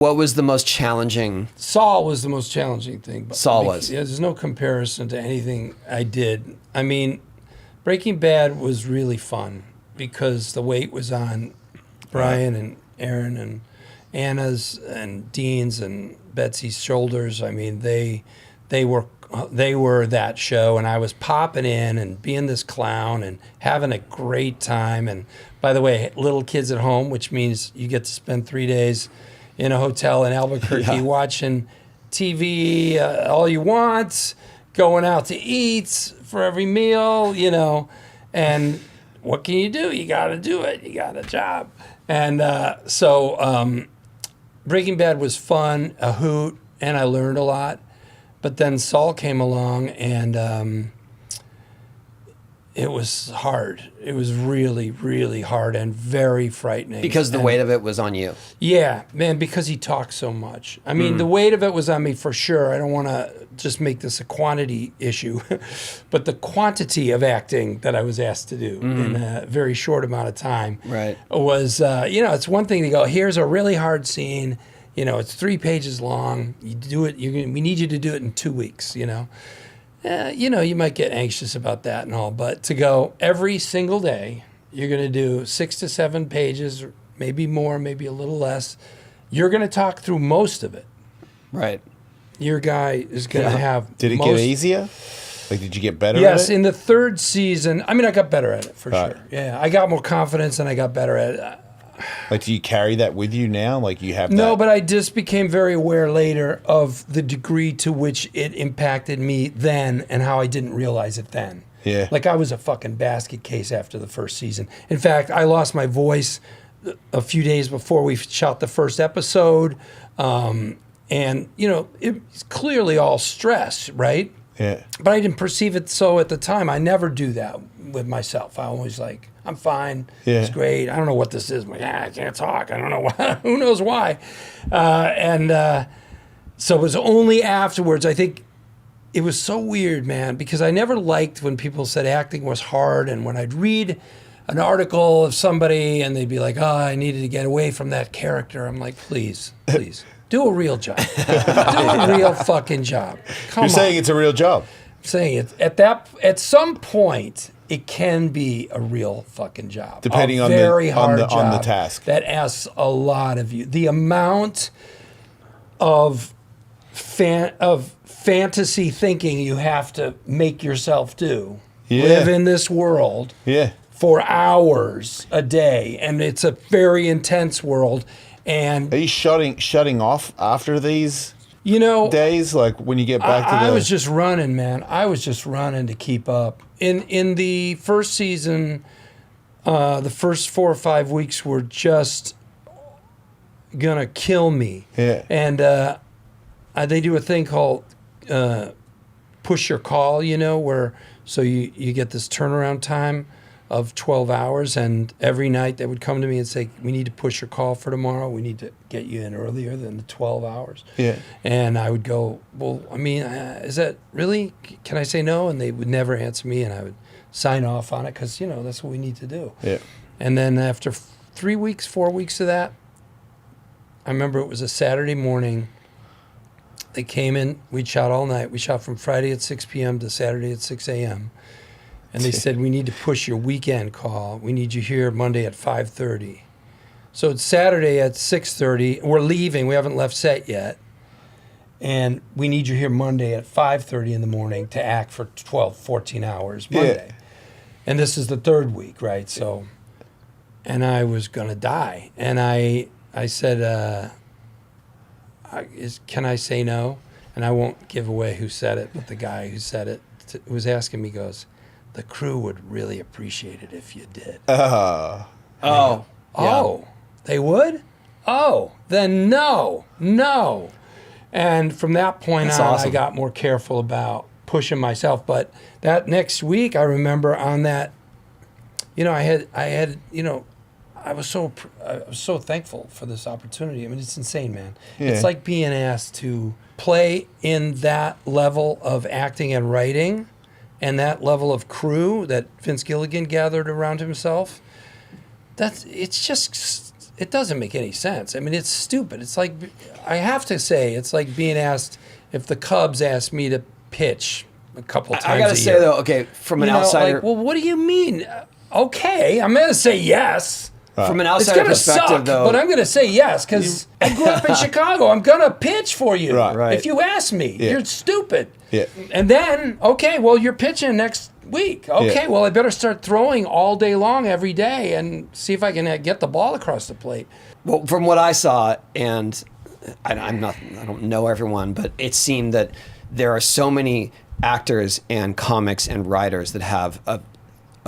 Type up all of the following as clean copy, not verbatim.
What was the most challenging? Saul was the most challenging thing. But Saul was. Yeah, there's no comparison to anything I did. I mean, Breaking Bad was really fun because the weight was on Brian and Aaron and Anna's and Dean's and Betsy's shoulders. I mean, they were that show, and I was popping in and being this clown and having a great time. And by the way, little kids at home, which means you get to spend 3 days in a hotel in Albuquerque watching TV all you want, going out to eat for every meal, and what can you do? You got to do it. You got a job. And so Breaking Bad was fun, a hoot, and I learned a lot. But then Saul came along, and it was hard. It was really, really hard and very frightening. Because the weight of it was on you. Yeah, man, because he talked so much. I mean, the weight of it was on me for sure. I don't want to just make this a quantity issue, but the quantity of acting that I was asked to do in a very short amount of time was, it's one thing to go, here's a really hard scene. It's 3 pages long. You do it. We need you to do it in 2 weeks. You might get anxious about that and all, but to go every single day, you're going to do 6 to 7 pages, maybe more, maybe a little less. You're going to talk through most of it. Right. Your guy is going to have. Did it get easier? Like, did you get better at it? Yes, in the third season. I mean, I got better at it for sure. Yeah, I got more confidence and I got better at it. Like, do you carry that with you now? Like, you have No, but I just became very aware later of the degree to which it impacted me then and how I didn't realize it then. Yeah. Like, I was a fucking basket case after the first season. In fact, I lost my voice a few days before we shot the first episode. And, it's clearly all stress, right? Yeah. But I didn't perceive it so at the time. I never do that with myself. I always I'm fine. Yeah. It's great. I don't know what this is. I can't talk. I don't know why. Who knows why? So it was only afterwards. I think it was so weird, man, because I never liked when people said acting was hard. And when I'd read an article of somebody and they'd be like, I needed to get away from that character. I'm like, please. Do a real job. Do a real fucking job. Come on. You're saying it's a real job. I'm saying it. At some point, it can be a real fucking job. Depending on the task. That asks a lot of you. The amount of fantasy thinking you have to make yourself do. Yeah. Live in this world. Yeah. For hours a day, and it's a very intense world. And are you shutting off after these days? Like, when you get back to I was just running, man. I was just running to keep up. In the first season, the first 4 or 5 weeks were just gonna kill me. Yeah. And they do a thing called push your call, where so you get this turnaround time of 12 hours, and every night they would come to me and say, we need to push your call for tomorrow. We need to get you in earlier than the 12 hours. Yeah. And I would go, well, I mean, is that really, can I say no? And they would never answer me, and I would sign off on it because, that's what we need to do. Yeah. And then after 3 weeks, 4 weeks of that, I remember it was a Saturday morning. They came in, we shot all night. We shot from Friday at 6 p.m. to Saturday at 6 a.m., and they said, we need to push your weekend call. We need you here Monday at 5:30. So it's Saturday at 6:30. We're leaving. We haven't left set yet. And we need you here Monday at 5:30 in the morning to act for 12, 14 hours Monday. Yeah. And this is the third week, right? So, and I was going to die. And I said, can I say no? And I won't give away who said it, but the guy who said it was asking me, goes, the crew would really appreciate it if you did. Oh, they would? Oh, then no. And from that point on, awesome. I got more careful about pushing myself. But that next week, I remember on that, I was so thankful for this opportunity. I mean, it's insane, man. Yeah. It's like being asked to play in that level of acting and writing and that level of crew that Vince Gilligan gathered around himself. It's it doesn't make any sense. I mean, it's stupid. It's like, I have to say, it's like being asked if the Cubs asked me to pitch a couple times I gotta say though, okay, from an outsider, like, well, what do you mean? Okay, I'm gonna say yes. From an It's outsider gonna perspective, suck, though, but I'm gonna say yes because I grew up in Chicago. I'm gonna pitch for you. Right. If you ask me, you're stupid. Yeah. And then, okay, well, you're pitching next week. Okay, well, I better start throwing all day long every day and see if I can get the ball across the plate. well, from what I saw, and I don't know everyone, but it seemed that there are so many actors and comics and writers that have a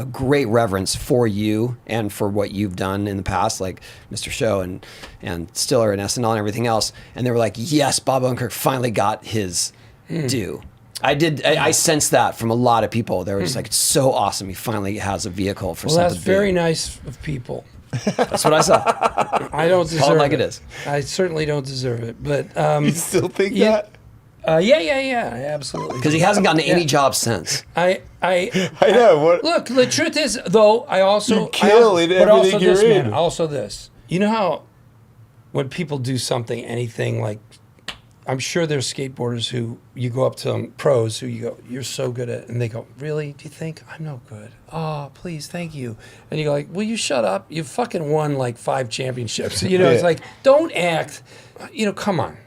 great reverence for you and for what you've done in the past, like Mr. Show and Stiller and SNL and everything else. And they were like, yes, Bob Odenkirk finally got his due. I sensed that from a lot of people. They were just like, it's so awesome. He finally has a vehicle for something That's very big. nice of people. That's what I saw. I don't deserve Call it like it. it is. I certainly don't deserve it. But You still think yeah. that? Yeah, absolutely. Because he hasn't gotten any job since. I know. What? look. The truth is, though, I also You kill in but also everything this, you're man. in. Also this. You know how when people do something, anything like, I'm sure there's skateboarders who you go up to them, pros who you go, you're so good at, and they go, really? Do you think I'm no good? Oh, please, thank you. And you go like, will you shut up? You fucking won like 5 championships. You know, it's Yeah. like, don't act. Come on.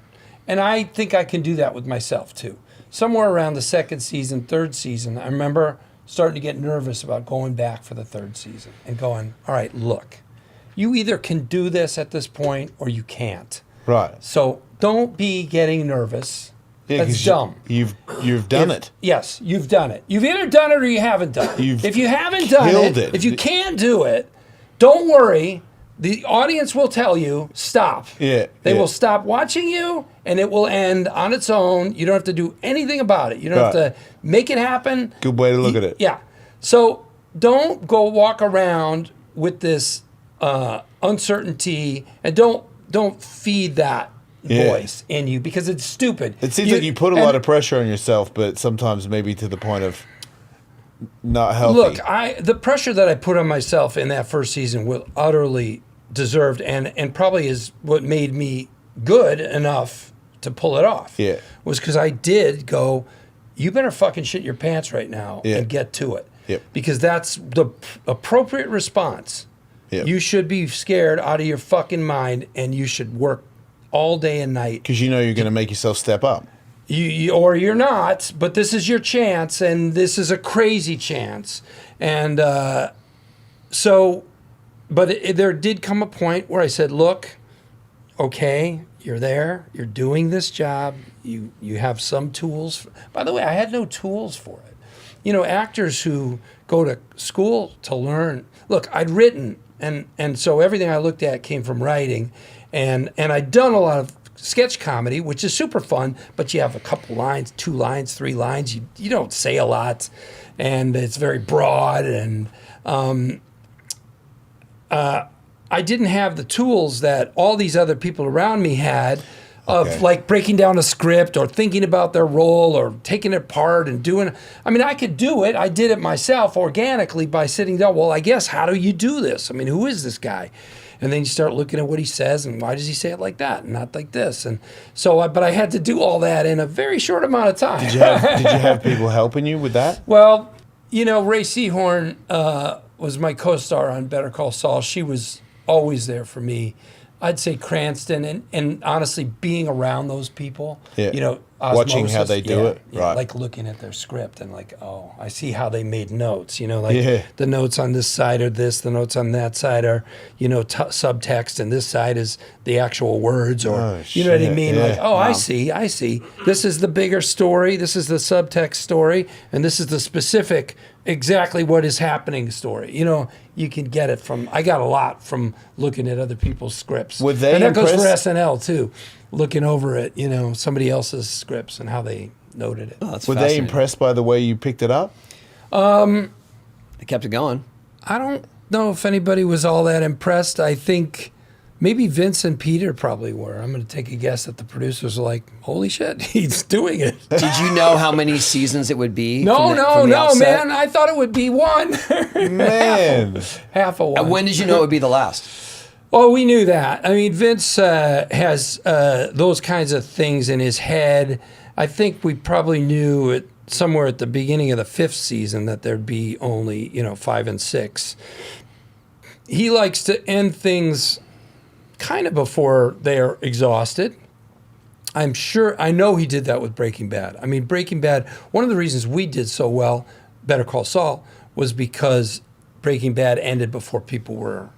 And I think I can do that with myself too. Somewhere around the 2nd season, 3rd season, I remember starting to get nervous about going back for the 3rd season and going, all right, look, you either can do this at this point or you can't. Right. So don't be getting nervous. Yeah, That's 'cause dumb. You've done it. Yes, you've done it. You've either done it or you haven't done it. You've if you haven't done killed it, it. if you can't do it, don't worry. The audience will tell you, stop. Yeah, They yeah. will stop watching you, and it will end on its own. You don't have to do anything about it. You don't have Right. to make it happen. Good way to look at it. Yeah. So don't go walk around with this uncertainty, and don't feed that voice in you because it's stupid. It seems like you put a lot of pressure on yourself, but sometimes maybe to the point of not healthy. Look, the pressure that I put on myself in that first season was utterly deserved and probably is what made me good enough to pull it off. Yeah. Was because I did go, you better fucking shit your pants right now Yeah. and get to it. Yep. Because that's the appropriate response. Yep. You should be scared out of your fucking mind and you should work all day and night. Because you know you're going to make yourself step up. Or you're not, but this is your chance, and this is a crazy chance. And there did come a point where I said, look, okay, you're there, you're doing this job, you have some tools. By the way, I had no tools for it. Actors who go to school to learn. Look, I'd written, and so everything I looked at came from writing, and I'd done a lot of sketch comedy, which is super fun, but you have a couple lines, 2 lines, 3 lines. You don't say a lot, and it's very broad. And I didn't have the tools that all these other people around me had of like breaking down a script or thinking about their role or taking it apart and doing. I mean, I could do it. I did it myself organically by sitting down. Well, I guess, how do you do this? I mean, who is this guy? And then you start looking at what he says and why does he say it like that and not like this? And so, but I had to do all that in a very short amount of time. Did you have people helping you with that? Well, Ray Seahorn was my co-star on Better Call Saul. She was always there for me. I'd say Cranston and honestly being around those people, watching how they do it, right? Like looking at their script and like, oh, I see how they made notes. The notes on this side are this, the notes on that side are, subtext, and this side is the actual words, or you know what I mean? Yeah. Like, oh, wow. I see. This is the bigger story. This is the subtext story, and this is the specific, exactly what is happening story. You can get it from. I got a lot from looking at other people's scripts. Were they and that goes for impressed? SNL too, looking over at somebody else's scripts and how they noted it. Oh, that's Were they fascinating. impressed by the way you picked it up? They kept it going. I don't know if anybody was all that impressed. I think maybe Vince and Peter probably were. I'm going to take a guess that the producers were like, holy shit, he's doing it. Did you know how many seasons it would be? No, from the outset? man. I thought it would be one. Man. Half a one. And when did you know it would be the last? Oh, we knew that. I mean, Vince has those kinds of things in his head. I think we probably knew it somewhere at the beginning of the 5th season that there'd be only, 5 and 6. He likes to end things kind of before they're exhausted. I know he did that with Breaking Bad. I mean, Breaking Bad, one of the reasons we did so well, Better Call Saul, was because Breaking Bad ended before people were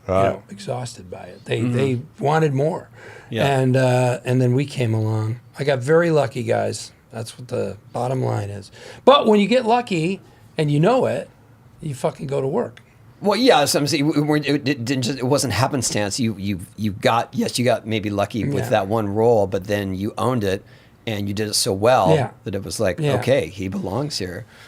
exhausted by it. They wanted more. Yeah. And then we came along. I got very lucky, guys. That's what the bottom line is. But when you get lucky and you know it, you fucking go to work. Well, yeah, so I'm saying it wasn't happenstance. You got maybe lucky with that one role, but then you owned it and you did it so well that it was like, okay, he belongs here.